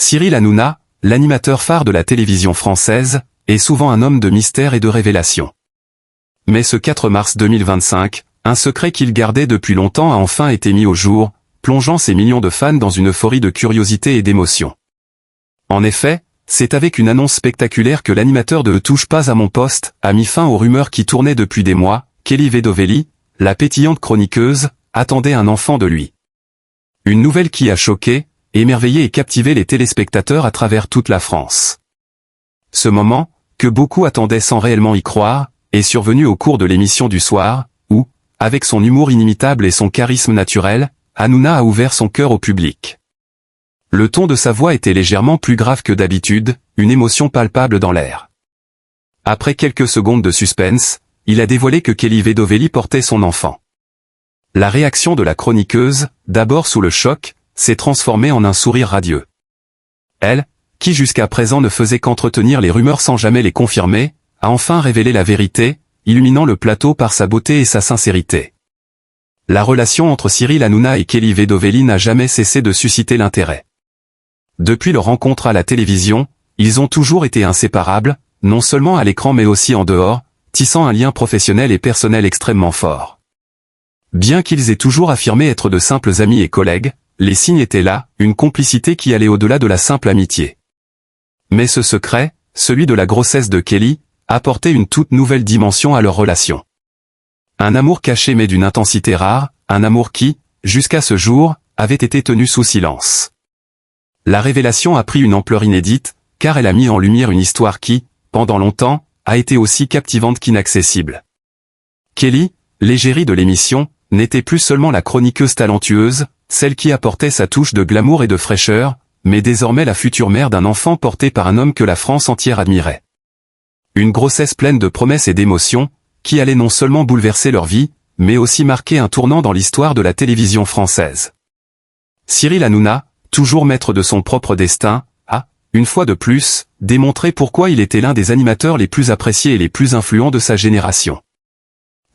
Cyril Hanouna, l'animateur phare de la télévision française, est souvent un homme de mystère et de révélation. Mais ce 4 mars 2025, un secret qu'il gardait depuis longtemps a enfin été mis au jour, plongeant ses millions de fans dans une euphorie de curiosité et d'émotion. En effet, c'est avec une annonce spectaculaire que l'animateur de « Touche pas à mon poste » a mis fin aux rumeurs qui tournaient depuis des mois. Kelly Vedovelli, la pétillante chroniqueuse, attendait un enfant de lui. Une nouvelle qui a choqué, émerveillé et captivé les téléspectateurs à travers toute la France. Ce moment, que beaucoup attendaient sans réellement y croire, est survenu au cours de l'émission du soir, où, avec son humour inimitable et son charisme naturel, Hanouna a ouvert son cœur au public. Le ton de sa voix était légèrement plus grave que d'habitude, une émotion palpable dans l'air. Après quelques secondes de suspense, il a dévoilé que Kelly Vedovelli portait son enfant. La réaction de la chroniqueuse, d'abord sous le choc, s'est transformée en un sourire radieux. Elle, qui jusqu'à présent ne faisait qu'entretenir les rumeurs sans jamais les confirmer, a enfin révélé la vérité, illuminant le plateau par sa beauté et sa sincérité. La relation entre Cyril Hanouna et Kelly Vedovelli n'a jamais cessé de susciter l'intérêt. Depuis leur rencontre à la télévision, ils ont toujours été inséparables, non seulement à l'écran mais aussi en dehors, tissant un lien professionnel et personnel extrêmement fort. Bien qu'ils aient toujours affirmé être de simples amis et collègues, les signes étaient là, une complicité qui allait au-delà de la simple amitié. Mais ce secret, celui de la grossesse de Kelly, apportait une toute nouvelle dimension à leur relation. Un amour caché mais d'une intensité rare, un amour qui, jusqu'à ce jour, avait été tenu sous silence. La révélation a pris une ampleur inédite, car elle a mis en lumière une histoire qui, pendant longtemps, a été aussi captivante qu'inaccessible. Kelly, l'égérie de l'émission, n'était plus seulement la chroniqueuse talentueuse, celle qui apportait sa touche de glamour et de fraîcheur, mais désormais la future mère d'un enfant porté par un homme que la France entière admirait. Une grossesse pleine de promesses et d'émotions, qui allait non seulement bouleverser leur vie, mais aussi marquer un tournant dans l'histoire de la télévision française. Cyril Hanouna, toujours maître de son propre destin, a, une fois de plus, démontré pourquoi il était l'un des animateurs les plus appréciés et les plus influents de sa génération.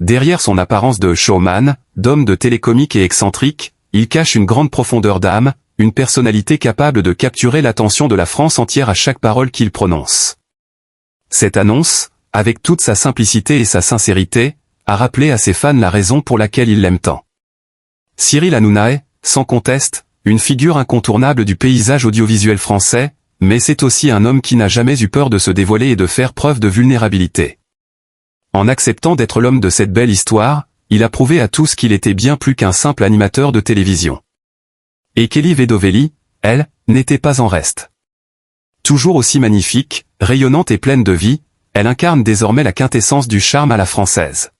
Derrière son apparence de showman, d'homme de télécomique et excentrique, il cache une grande profondeur d'âme, une personnalité capable de capturer l'attention de la France entière à chaque parole qu'il prononce. Cette annonce, avec toute sa simplicité et sa sincérité, a rappelé à ses fans la raison pour laquelle ils l'aiment tant. Cyril Hanouna est, sans conteste, une figure incontournable du paysage audiovisuel français, mais c'est aussi un homme qui n'a jamais eu peur de se dévoiler et de faire preuve de vulnérabilité. En acceptant d'être l'homme de cette belle histoire, il a prouvé à tous qu'il était bien plus qu'un simple animateur de télévision. Et Kelly Vedovelli, elle, n'était pas en reste. Toujours aussi magnifique, rayonnante et pleine de vie, elle incarne désormais la quintessence du charme à la française.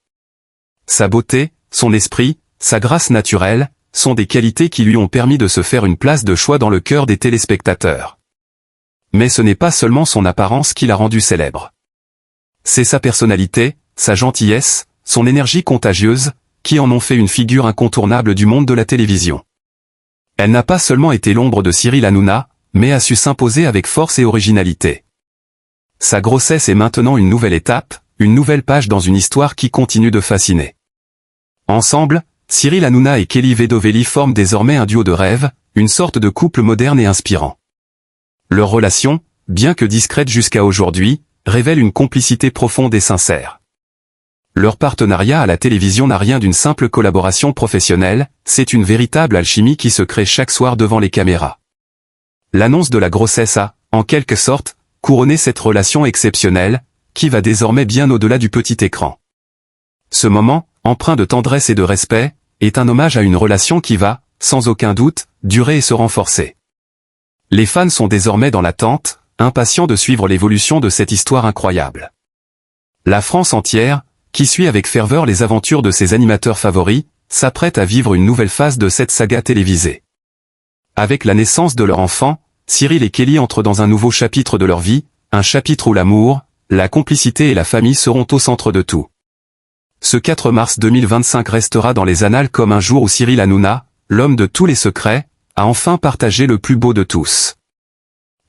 Sa beauté, son esprit, sa grâce naturelle, sont des qualités qui lui ont permis de se faire une place de choix dans le cœur des téléspectateurs. Mais ce n'est pas seulement son apparence qui l'a rendue célèbre. C'est sa personnalité, sa gentillesse, son énergie contagieuse, qui en ont fait une figure incontournable du monde de la télévision. Elle n'a pas seulement été l'ombre de Cyril Hanouna, mais a su s'imposer avec force et originalité. Sa grossesse est maintenant une nouvelle étape, une nouvelle page dans une histoire qui continue de fasciner. Ensemble, Cyril Hanouna et Kelly Vedovelli forment désormais un duo de rêve, une sorte de couple moderne et inspirant. Leur relation, bien que discrète jusqu'à aujourd'hui, révèle une complicité profonde et sincère. Leur partenariat à la télévision n'a rien d'une simple collaboration professionnelle, c'est une véritable alchimie qui se crée chaque soir devant les caméras. L'annonce de la grossesse a, en quelque sorte, couronné cette relation exceptionnelle, qui va désormais bien au-delà du petit écran. Ce moment, empreint de tendresse et de respect, est un hommage à une relation qui va, sans aucun doute, durer et se renforcer. Les fans sont désormais dans l'attente, impatients de suivre l'évolution de cette histoire incroyable. La France entière, qui suit avec ferveur les aventures de ses animateurs favoris, s'apprête à vivre une nouvelle phase de cette saga télévisée. Avec la naissance de leur enfant, Cyril et Kelly entrent dans un nouveau chapitre de leur vie, un chapitre où l'amour, la complicité et la famille seront au centre de tout. Ce 4 mars 2025 restera dans les annales comme un jour où Cyril Hanouna, l'homme de tous les secrets, a enfin partagé le plus beau de tous.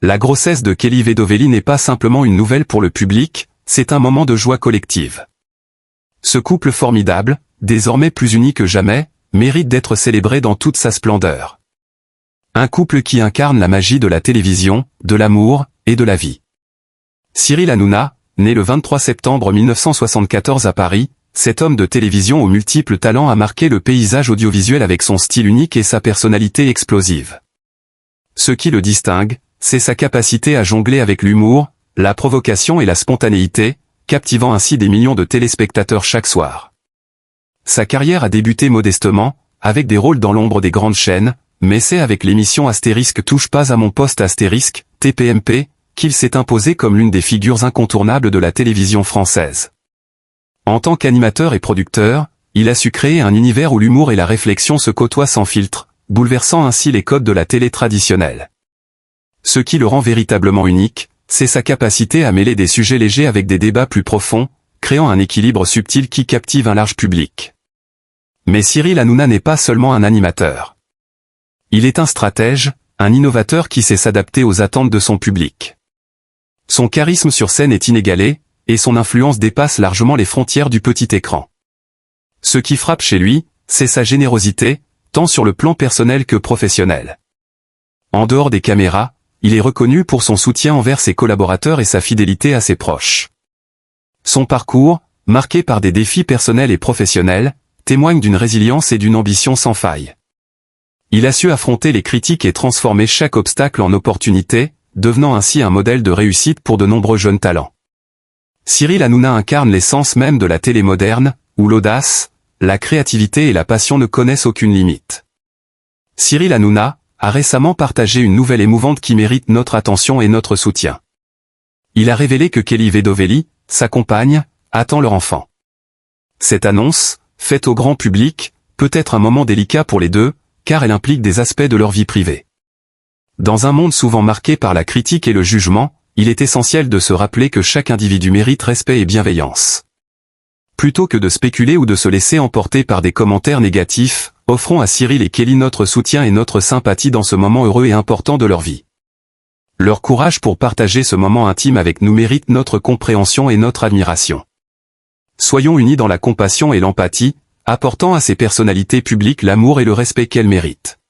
La grossesse de Kelly Vedovelli n'est pas simplement une nouvelle pour le public, c'est un moment de joie collective. Ce couple formidable, désormais plus uni que jamais, mérite d'être célébré dans toute sa splendeur. Un couple qui incarne la magie de la télévision, de l'amour, et de la vie. Cyril Hanouna, né le 23 septembre 1974 à Paris, cet homme de télévision aux multiples talents a marqué le paysage audiovisuel avec son style unique et sa personnalité explosive. Ce qui le distingue, c'est sa capacité à jongler avec l'humour, la provocation et la spontanéité, captivant ainsi des millions de téléspectateurs chaque soir. Sa carrière a débuté modestement, avec des rôles dans l'ombre des grandes chaînes, mais c'est avec l'émission Astérisque touche pas à mon poste Astérisque, TPMP, qu'il s'est imposé comme l'une des figures incontournables de la télévision française. En tant qu'animateur et producteur, il a su créer un univers où l'humour et la réflexion se côtoient sans filtre, bouleversant ainsi les codes de la télé traditionnelle. Ce qui le rend véritablement unique, c'est sa capacité à mêler des sujets légers avec des débats plus profonds, créant un équilibre subtil qui captive un large public. Mais Cyril Hanouna n'est pas seulement un animateur. Il est un stratège, un innovateur qui sait s'adapter aux attentes de son public. Son charisme sur scène est inégalé, et son influence dépasse largement les frontières du petit écran. Ce qui frappe chez lui, c'est sa générosité, tant sur le plan personnel que professionnel. En dehors des caméras, il est reconnu pour son soutien envers ses collaborateurs et sa fidélité à ses proches. Son parcours, marqué par des défis personnels et professionnels, témoigne d'une résilience et d'une ambition sans faille. Il a su affronter les critiques et transformer chaque obstacle en opportunité, devenant ainsi un modèle de réussite pour de nombreux jeunes talents. Cyril Hanouna incarne l'essence même de la télé moderne, où l'audace, la créativité et la passion ne connaissent aucune limite. Cyril Hanouna a récemment partagé une nouvelle émouvante qui mérite notre attention et notre soutien. Il a révélé que Kelly Vedovelli, sa compagne, attend leur enfant. Cette annonce, faite au grand public, peut être un moment délicat pour les deux, car elle implique des aspects de leur vie privée. Dans un monde souvent marqué par la critique et le jugement, il est essentiel de se rappeler que chaque individu mérite respect et bienveillance. Plutôt que de spéculer ou de se laisser emporter par des commentaires négatifs, offrons à Cyril et Kelly notre soutien et notre sympathie dans ce moment heureux et important de leur vie. Leur courage pour partager ce moment intime avec nous mérite notre compréhension et notre admiration. Soyons unis dans la compassion et l'empathie, apportant à ces personnalités publiques l'amour et le respect qu'elles méritent.